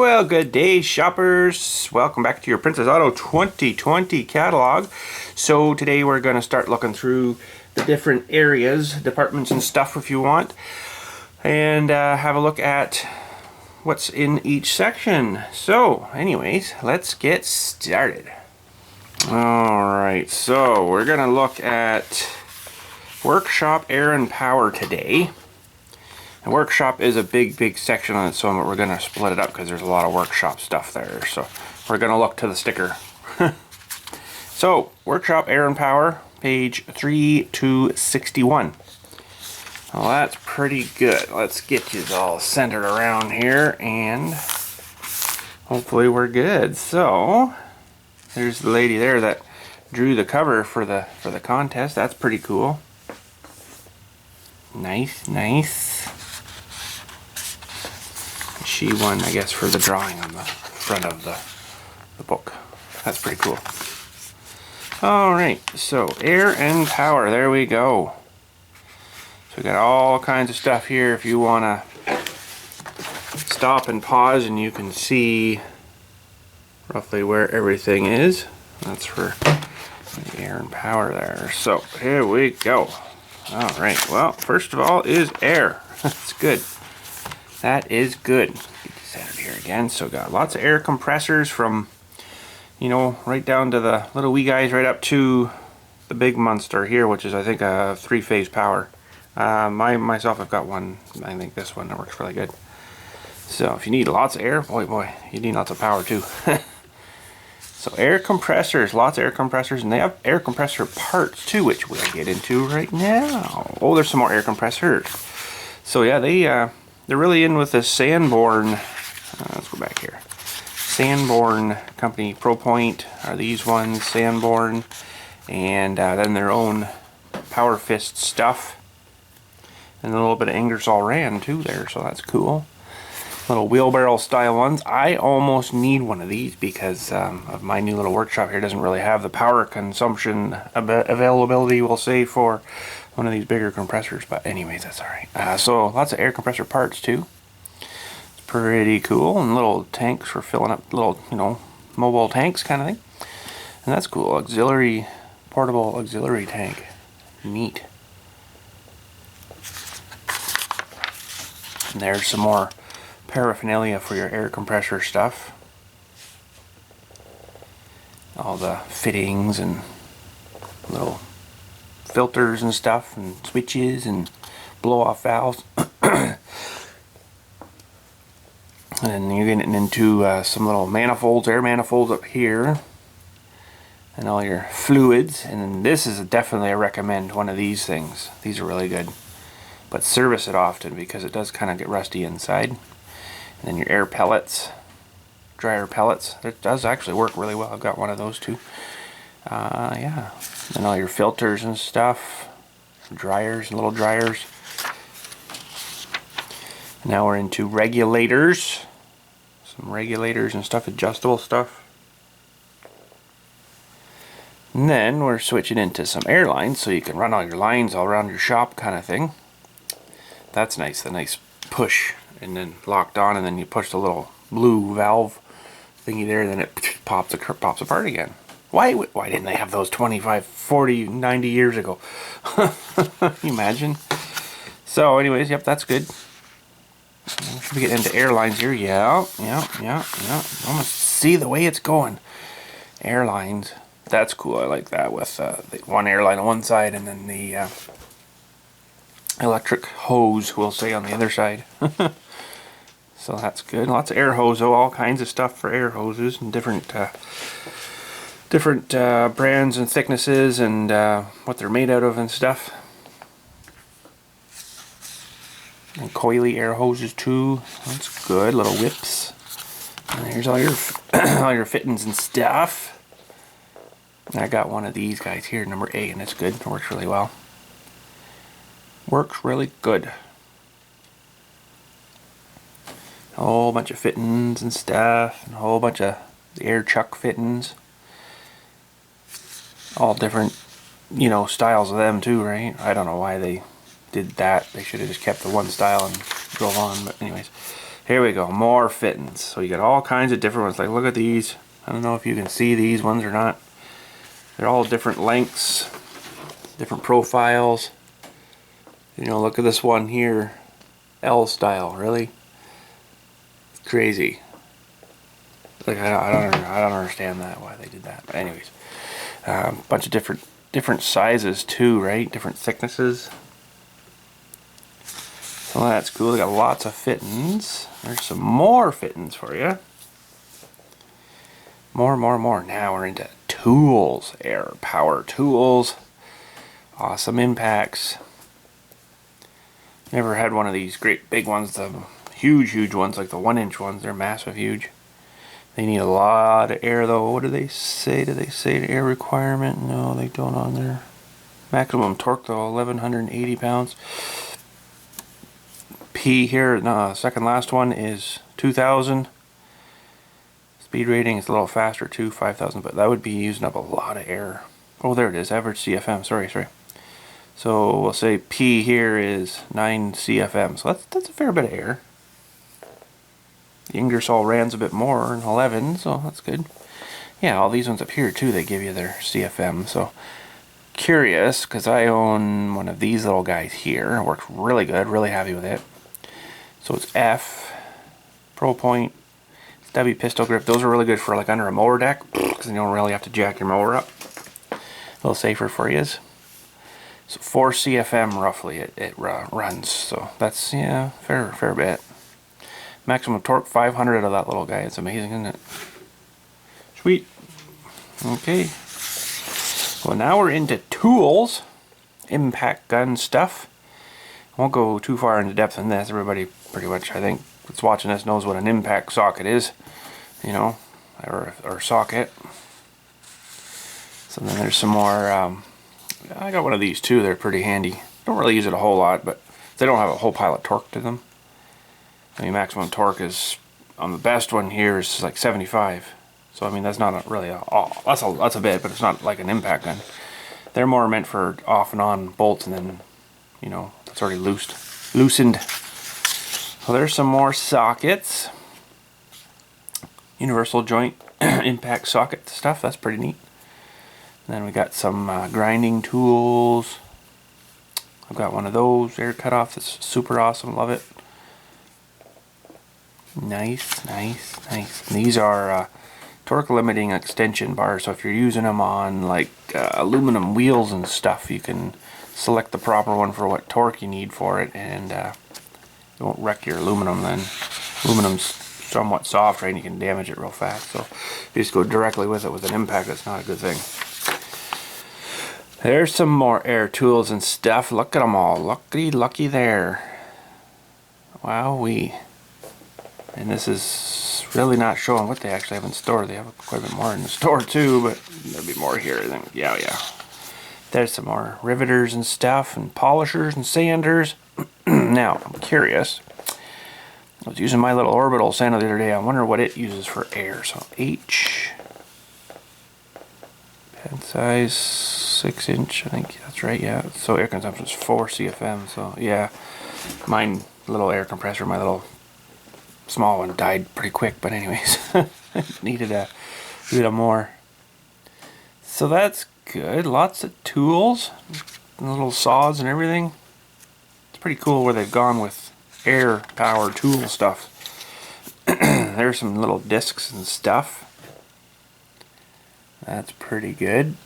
Well, good day, shoppers. Welcome back to your Princess Auto 2020 catalog. So today we're going to start looking through the different areas, departments and stuff if you want, and have a look at what's in each section. So anyways, let's get started. Alright, so we're going to look at workshop, air, and power today. The workshop is a big section on its own, but we're going to split it up because there's a lot of workshop stuff there. So we're going to look to the sticker. So, workshop, air, and power, page 3-61. Well, that's pretty good. Let's get you all centered around here, and hopefully we're good. So, there's the lady there that drew the cover for the contest. That's pretty cool. Nice. She won, I guess, for the drawing on the front of the book. That's pretty cool. Alright, so air and power, there we go. So we got all kinds of stuff here if you want to stop and pause and you can see roughly where everything is. That's for the air and power there. So here we go. Alright, well, first of all is air. That's good. That is good. Get you centered here again. So got lots of air compressors from, you know, right down to the little wee guys right up to the big monster here, which is I think a 3-phase power. Myself I've got one, I think this one that works really good. So if you need lots of air, boy, you need lots of power too. So air compressors, lots of air compressors, and they have air compressor parts too, which we'll get into right now. Oh, there's some more air compressors. So yeah, they're really in with this Sanborn, let's go back here. Sanborn company, ProPoint are these ones, Sanborn, and then their own Power Fist stuff. And a little bit of Ingersoll Rand too there, so that's cool. Little wheelbarrow style ones. I almost need one of these because of my new little workshop here doesn't really have the power consumption availability, we'll say, for one of these bigger compressors, but anyways, that's alright. So lots of air compressor parts too. It's pretty cool, and little tanks for filling up little, you know, mobile tanks kind of thing. And that's cool. Portable auxiliary tank. Neat. And there's some more paraphernalia for your air compressor stuff. All the fittings and little filters and stuff, and switches and blow-off valves. And you're getting into some little manifolds, air manifolds up here, and all your fluids. And then this is definitely, I recommend one of these things. These are really good, but service it often because it does kind of get rusty inside. And then your air pellets, dryer pellets. It does actually work really well. I've got one of those too. Yeah. And all your filters and stuff, dryers and little dryers. Now we're into regulators. Some regulators and stuff, adjustable stuff. And then we're switching into some air lines so you can run all your lines all around your shop kind of thing. That's nice, the nice push and then locked on, and then you push the little blue valve thingy there, and then it pops apart again. Why didn't they have those 25, 40, 90 years ago? Can you imagine? So anyways, yep, that's good. We should be getting into airlines here. Yeah. Almost see the way it's going. Airlines. That's cool. I like that with the one airline on one side and then the electric hose, we'll say, on the other side. So that's good. Lots of air hose, all kinds of stuff for air hoses and different brands and thicknesses and what they're made out of and stuff. And coily air hoses too. That's good. Little whips. And here's all your all your fittings and stuff. And I got one of these guys here, number 8, and it's good. It works really well. Works really good. A whole bunch of fittings and stuff, and a whole bunch of the air chuck fittings. All different, you know, styles of them too, right? I don't know why they did that. They should have just kept the one style and drove on, but anyways. Here we go, more fittings. So you got all kinds of different ones. Like, look at these. I don't know if you can see these ones or not. They're all different lengths, different profiles. You know, look at this one here, L style. Really, it's crazy. Like, I don't understand that, why they did that. But anyways, bunch of different sizes too, right? Different thicknesses. So that's cool. They got lots of fittings. There's some more fittings for you. More. Now we're into tools. Air power tools. Awesome impacts. Never had one of these great big ones, the huge ones, like the 1-inch ones. They're massive, huge. They need a lot of air though. What do they say? Do they say the air requirement? No, they don't on there. Maximum torque though, 1180 pounds. P here, no, second last one is 2000. Speed rating is a little faster too, 5000, but that would be using up a lot of air. Oh, there it is, average CFM, sorry. So we'll say P here is 9 CFM, so that's a fair bit of air. The Ingersoll Rand's a bit more, 11, so that's good. Yeah, all these ones up here too, they give you their CFM, so curious, because I own one of these little guys here. It works really good, really happy with it. So it's F, Pro Point, it's W pistol grip. Those are really good for like under a mower deck, because you don't really have to jack your mower up. A little safer for you. So 4 CFM roughly it runs, so that's, yeah, fair bit. Maximum torque 500 of that little guy. It's amazing, isn't it? Sweet. Okay. Well, now we're into tools, impact gun stuff. I won't go too far into depth in this. Everybody pretty much, I think, that's watching this knows what an impact socket is, you know, or socket. So then there's some more. I got one of these too. They're pretty handy. Don't really use it a whole lot, but they don't have a whole pile of torque to them. I mean, maximum torque is on the best one here is like 75. So I mean, that's not really that's a bit, but it's not like an impact gun. They're more meant for off and on bolts, and then, you know, it's already loosened. So there's some more sockets. Universal joint impact socket stuff. That's pretty neat. And then we got some grinding tools. I've got one of those air cutoff. That's super awesome. Love it. Nice. And these are torque limiting extension bars. So if you're using them on like aluminum wheels and stuff, you can select the proper one for what torque you need for it, and it won't wreck your aluminum then. Aluminum's somewhat soft, right, and you can damage it real fast. So if you just go directly with it with an impact, that's not a good thing. There's some more air tools and stuff. Look at them all. Lucky there. Wowee. And this is really not showing what they actually have in store. They have quite a bit more in the store too, but there'll be more here. Then yeah. There's some more riveters and stuff, and polishers and sanders. Now, I'm curious. I was using my little orbital sander the other day. I wonder what it uses for air. So H, pen size 6-inch. I think that's right. Yeah. So air consumption is 4 CFM. So yeah, mine little air compressor, my little small one, died pretty quick. But anyways, needed a more. So that's good. Lots of tools, little saws and everything. It's pretty cool where they've gone with air power tool stuff. There's some little discs and stuff. That's pretty good.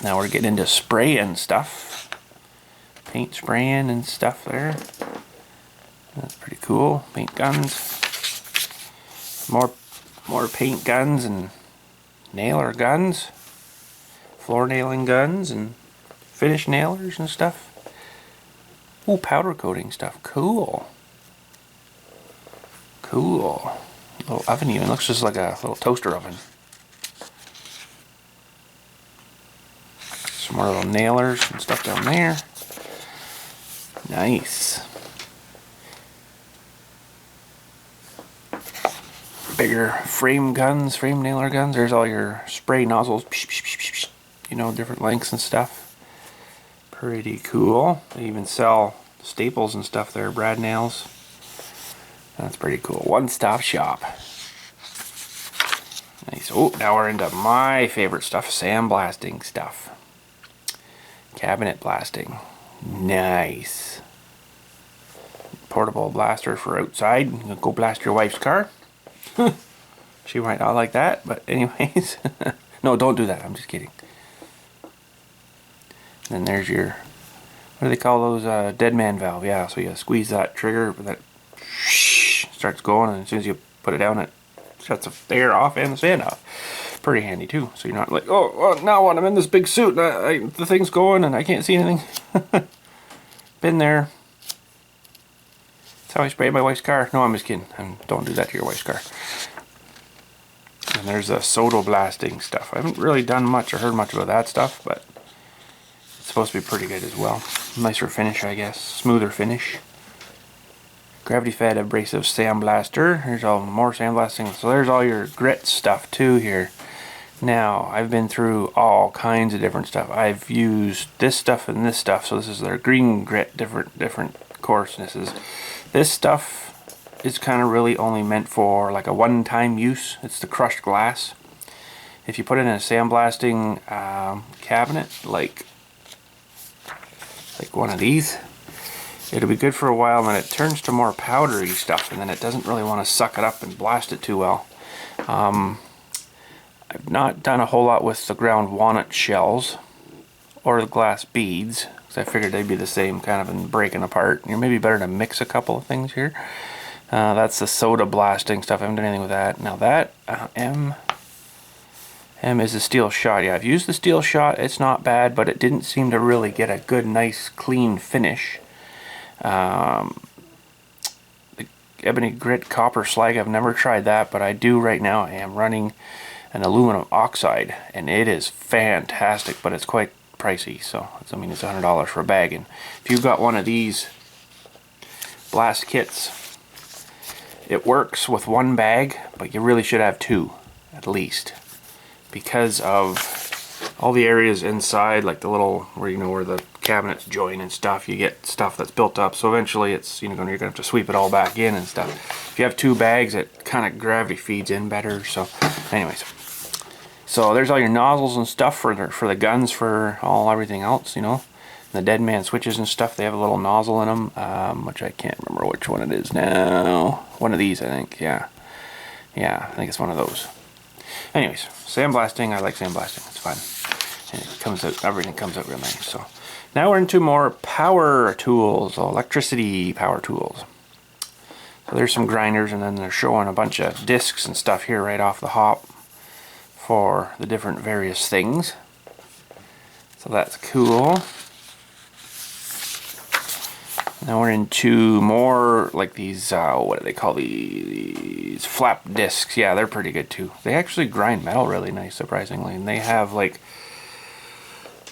Now we're getting into spraying stuff. Paint spraying and stuff there. That's pretty cool. Paint guns. More paint guns and nailer guns, floor nailing guns, and finish nailers and stuff. Ooh, powder coating stuff. Cool. Little oven even. Looks just like a little toaster oven. Some more little nailers and stuff down there. Nice. Bigger frame guns, frame nailer guns. There's all your spray nozzles, you know, different lengths and stuff. Pretty cool. They even sell staples and stuff there, brad nails. That's pretty cool. One-stop shop. Nice. Oh, now we're into my favorite stuff, sandblasting stuff. Cabinet blasting. Nice. Portable blaster for outside. You can go blast your wife's car. She might not like that, but anyways. No, don't do that. I'm just kidding. And then there's your, what do they call those? Dead man valve. Yeah, so you squeeze that trigger, that starts going, and as soon as you put it down, it shuts the air off and the fan off. Pretty handy too. So you're not like, oh, now what? I'm in this big suit, and the thing's going, and I can't see anything. Been there. That's how I sprayed my wife's car. No, I'm just kidding. Don't do that to your wife's car. And there's the soda blasting stuff. I haven't really done much or heard much about that stuff, but it's supposed to be pretty good as well. Nicer finish, I guess. Smoother finish. Gravity fed abrasive sandblaster. Here's all more sandblasting. So there's all your grit stuff too here. Now, I've been through all kinds of different stuff. I've used this stuff and this stuff. So this is their green grit, different coarsenesses. This stuff is kind of really only meant for like a one-time use. It's the crushed glass. If you put it in a sandblasting cabinet, like one of these, it'll be good for a while, and then it turns to more powdery stuff, and then it doesn't really want to suck it up and blast it too well. I've not done a whole lot with the ground walnut shells or the glass beads, because I figured they'd be the same kind of in breaking apart. You're maybe better to mix a couple of things here. That's the soda blasting stuff. I haven't done anything with that. Now that M is the steel shot. Yeah, I've used the steel shot. It's not bad, but it didn't seem to really get a good, nice, clean finish. The ebony grit copper slag, I've never tried that, but I do right now. I am running an aluminum oxide, and it is fantastic, but it's quite pricey. So I mean, it's $100 for a bag. And if you've got one of these blast kits, it works with one bag, but you really should have two at least, because of all the areas inside, like the little where the cabinets join and stuff. You get stuff that's built up, so eventually it's you're gonna have to sweep it all back in and stuff. If you have two bags, it kind of gravity feeds in better. So anyways, so there's all your nozzles and stuff for the guns, for everything else. The dead man switches and stuff, they have a little nozzle in them, which I can't remember which one it is now. One of these, I think. Yeah, I think it's one of those. Anyways, sandblasting, I like sandblasting. It's fun. And it comes out, everything comes out real nice. So now we're into more power tools, electricity power tools. So there's some grinders, and then they're showing a bunch of discs and stuff here right off the hop for the different various things. So that's cool. Now we're into more like these, what do they call these flap discs? Yeah, they're pretty good too. They actually grind metal really nice, surprisingly. And they have like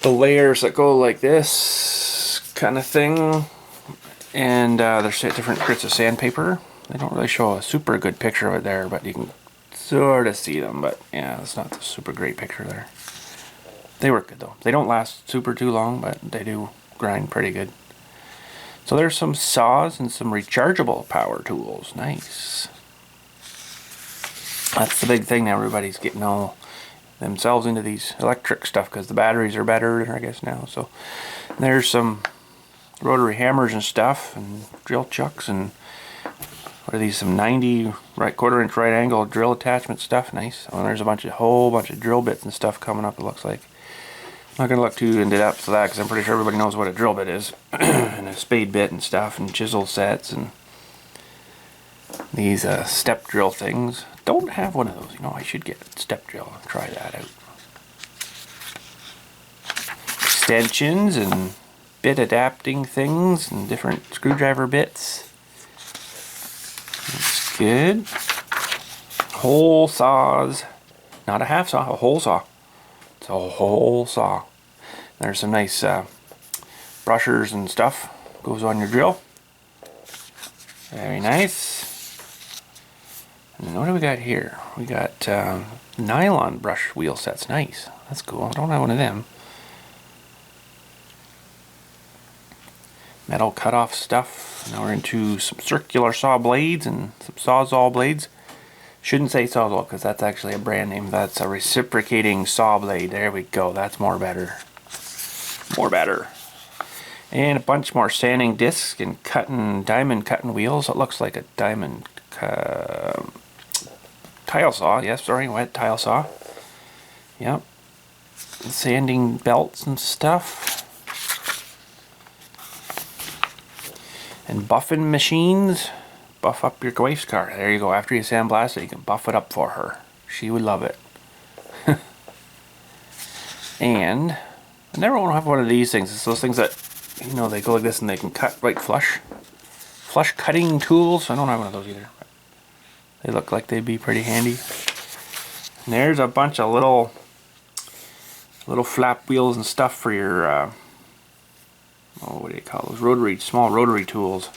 the layers that go like this kind of thing. And there's different grits of sandpaper. They don't really show a super good picture of it there, but you can sort of see them. But yeah, it's not a super great picture there. They work good though. They don't last super too long, but they do grind pretty good. So there's some saws and some rechargeable power tools. Nice. That's the big thing now. Everybody's getting all themselves into these electric stuff because the batteries are better, I guess, now. So there's some rotary hammers and stuff, and drill chucks, and what are these? Some 90 quarter-inch right angle drill attachment stuff. Nice. Oh, and there's a whole bunch of drill bits and stuff coming up, it looks like. I'm not going to look too into depth to that because I'm pretty sure everybody knows what a drill bit is. And a spade bit and stuff, and chisel sets, and these step drill things. Don't have one of those. I should get a step drill and try that out. Extensions and bit adapting things and different screwdriver bits. That's good. Hole saws. Not a half saw, a whole saw. It's a whole saw. There's some nice brushers and stuff. Goes on your drill. Very nice. And what do we got here? We got nylon brush wheel sets. Nice. That's cool. I don't have one of them. metal cutoff stuff. Now we're into some circular saw blades and some Sawzall blades. Shouldn't say Sawzall because that's actually a brand name. That's a reciprocating saw blade. There we go. That's more better. More better. And a bunch more sanding discs and diamond cutting wheels. It looks like a diamond tile saw. Yes, sorry, wet tile saw. Yep. Sanding belts and stuff. And buffing machines. Buff up your wife's car. There you go. After you sandblast it, you can buff it up for her. She would love it. And I never want to have one of these things. It's those things that, you know, they go like this and they can cut right flush. Flush cutting tools. I don't have one of those either. But they look like they'd be pretty handy. And there's a bunch of little flap wheels and stuff for your, oh, what do you call those? Small rotary tools.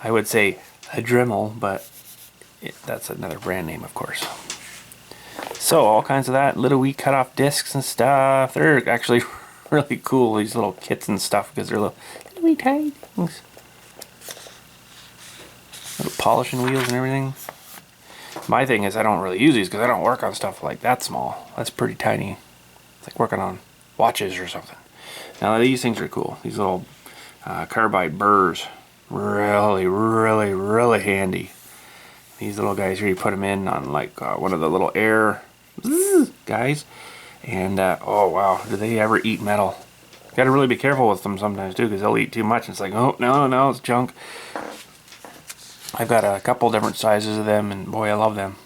I would say a Dremel, but that's another brand name, of course. So all kinds of that, little wee cut-off discs and stuff. They're actually really cool, these little kits and stuff, because they're little wee tiny things. Little polishing wheels and everything. My thing is I don't really use these because I don't work on stuff like that small. That's pretty tiny. It's like working on watches or something. Now these things are cool. These little carbide burrs. Really, really, really handy. These little guys here, you put them in on like one of the little air guys. And oh wow, do they ever eat metal. Got to really be careful with them sometimes too, because they'll eat too much and it's like, oh no, it's junk. I've got a couple different sizes of them and boy, I love them.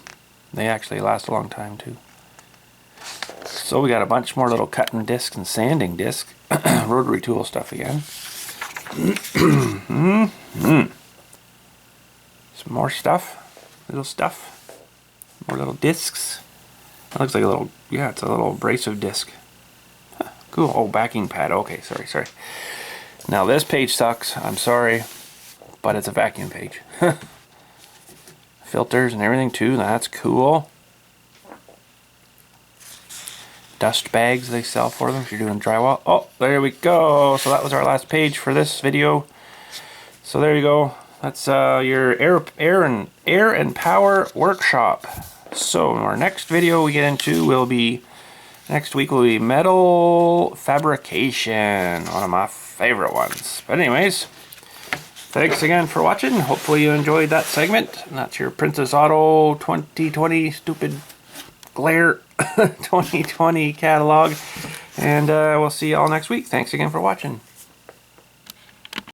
They actually last a long time too. So we got a bunch more little cutting discs and sanding discs. Rotary tool stuff again. Some more stuff. Little stuff. More little discs. That looks like a little, yeah, it's a little abrasive disc. Huh, cool. Oh, backing pad. Okay, sorry. Now this page sucks. I'm sorry. But it's a vacuum page. Filters and everything too. That's cool. Dust bags they sell for them if you're doing drywall. Oh, there we go. So that was our last page for this video. So there you go. That's your air and power workshop. So our next video we get into will be next week will be metal fabrication, one of my favorite ones. But anyways, thanks again for watching. Hopefully you enjoyed that segment. And that's your Princess Auto 2020 stupid glare 2020 catalog. And we'll see you all next week. Thanks again for watching.